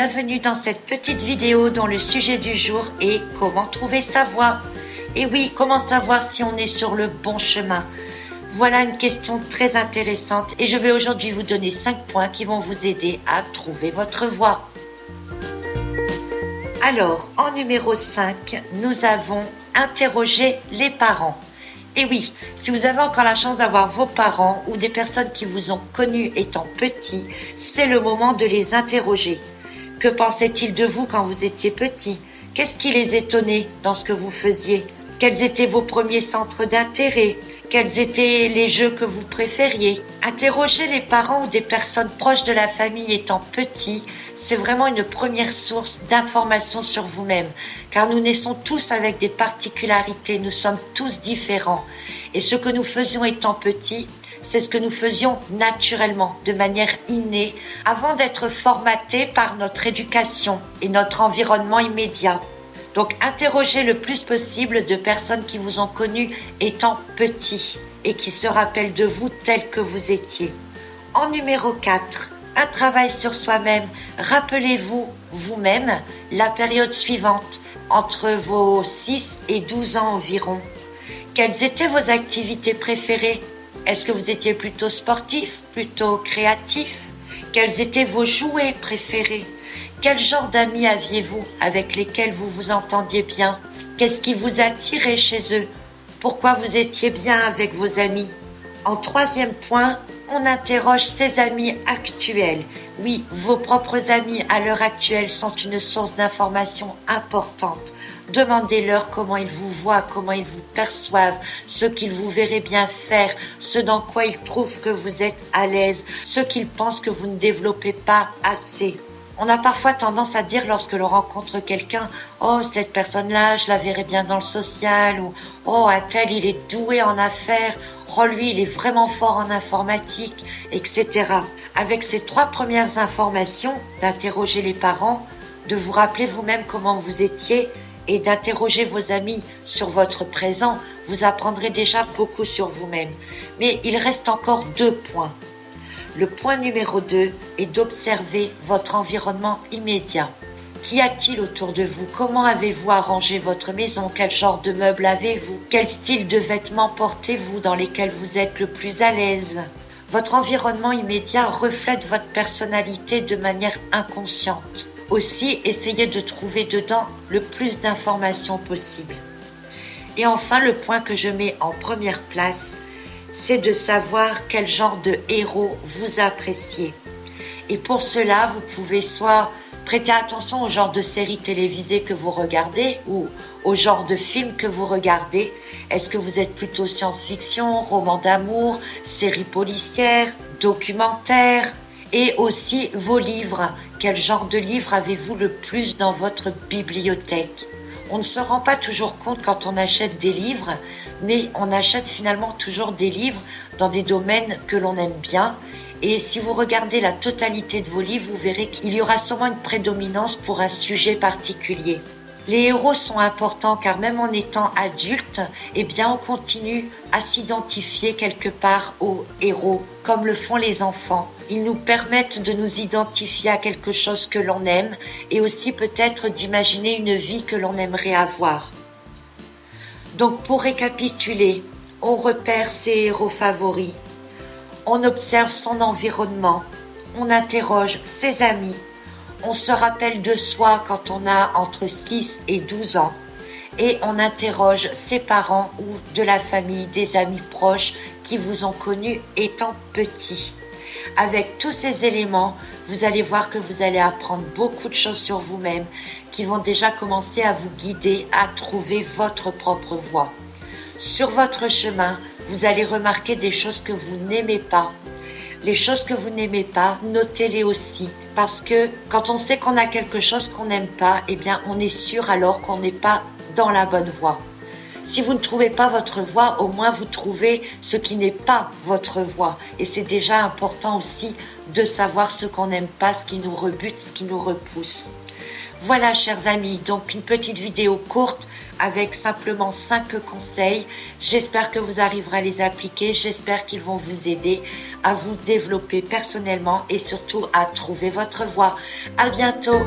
bienvenue dans cette petite vidéo dont le sujet du jour est comment trouver sa voie. Et oui, comment savoir si on est sur le bon chemin? Voilà une question très intéressante et je vais aujourd'hui vous donner 5 points qui vont vous aider à trouver votre voie. Alors, en numéro 5, nous avons interrogé les parents. Et oui, si vous avez encore la chance d'avoir vos parents ou des personnes qui vous ont connus étant petits, c'est le moment de les interroger. Que pensaient-ils de vous quand vous étiez petit? Qu'est-ce qui les étonnait dans ce que vous faisiez? Quels étaient vos premiers centres d'intérêt? Quels étaient les jeux que vous préfériez? Interroger les parents ou des personnes proches de la famille étant petits, c'est vraiment une première source d'information sur vous-même, car nous naissons tous avec des particularités, nous sommes tous différents. Et ce que nous faisions étant petits, c'est ce que nous faisions naturellement, de manière innée, avant d'être formatés par notre éducation et notre environnement immédiat. Donc, interrogez le plus possible de personnes qui vous ont connu étant petits et qui se rappellent de vous tel que vous étiez. En numéro 4, un travail sur soi-même. Rappelez-vous vous-même la période suivante, entre vos 6 et 12 ans environ. Quelles étaient vos activités préférées? Est-ce que vous étiez plutôt sportif, plutôt créatif? Quels étaient vos jouets préférés? Quel genre d'amis aviez-vous avec lesquels vous vous entendiez bien? Qu'est-ce qui vous attirait chez eux? Pourquoi vous étiez bien avec vos amis? En 3e point, on interroge ses amis actuels. Oui, vos propres amis à l'heure actuelle sont une source d'information importante. Demandez-leur comment ils vous voient, comment ils vous perçoivent, ce qu'ils vous verraient bien faire, ce dans quoi ils trouvent que vous êtes à l'aise, ce qu'ils pensent que vous ne développez pas assez. On a parfois tendance à dire lorsque l'on rencontre quelqu'un « Oh, cette personne-là, je la verrais bien dans le social » ou « Oh, un tel, il est doué en affaires, oh, lui, il est vraiment fort en informatique », etc. Avec ces 3 premières informations, d'interroger les parents, de vous rappeler vous-même comment vous étiez et d'interroger vos amis sur votre présent, vous apprendrez déjà beaucoup sur vous-même. Mais il reste encore 2 points. Le point numéro 2 est d'observer votre environnement immédiat. Qu'y a-t-il autour de vous? Comment avez-vous arrangé votre maison? Quel genre de meubles avez-vous? Quel style de vêtements portez-vous dans lesquels vous êtes le plus à l'aise? Votre environnement immédiat reflète votre personnalité de manière inconsciente. Aussi, essayez de trouver dedans le plus d'informations possible. Et enfin, le point que je mets en première place, c'est de savoir quel genre de héros vous appréciez. Et pour cela, vous pouvez soit prêter attention au genre de séries télévisées que vous regardez ou au genre de films que vous regardez. Est-ce que vous êtes plutôt science-fiction, roman d'amour, séries policières, documentaires? Et aussi vos livres. Quel genre de livres avez-vous le plus dans votre bibliothèque? On ne se rend pas toujours compte quand on achète des livres, mais on achète finalement toujours des livres dans des domaines que l'on aime bien. Et si vous regardez la totalité de vos livres, vous verrez qu'il y aura sûrement une prédominance pour un sujet particulier. Les héros sont importants car même en étant adulte, eh bien on continue à s'identifier quelque part aux héros, comme le font les enfants. Ils nous permettent de nous identifier à quelque chose que l'on aime et aussi peut-être d'imaginer une vie que l'on aimerait avoir. Donc pour récapituler, on repère ses héros favoris, on observe son environnement, on interroge ses amis, on se rappelle de soi quand on a entre 6 et 12 ans et on interroge ses parents ou de la famille, des amis proches qui vous ont connu étant petits. Avec tous ces éléments, vous allez voir que vous allez apprendre beaucoup de choses sur vous-même qui vont déjà commencer à vous guider à trouver votre propre voie. Sur votre chemin, vous allez remarquer des choses que vous n'aimez pas. Les choses que vous n'aimez pas, notez-les aussi. Parce que quand on sait qu'on a quelque chose qu'on n'aime pas, eh bien, on est sûr alors qu'on n'est pas dans la bonne voie. Si vous ne trouvez pas votre voie, au moins vous trouvez ce qui n'est pas votre voie. Et c'est déjà important aussi de savoir ce qu'on n'aime pas, ce qui nous rebute, ce qui nous repousse. Voilà, chers amis, donc une petite vidéo courte avec simplement 5 conseils. J'espère que vous arriverez à les appliquer. J'espère qu'ils vont vous aider à vous développer personnellement et surtout à trouver votre voie. À bientôt.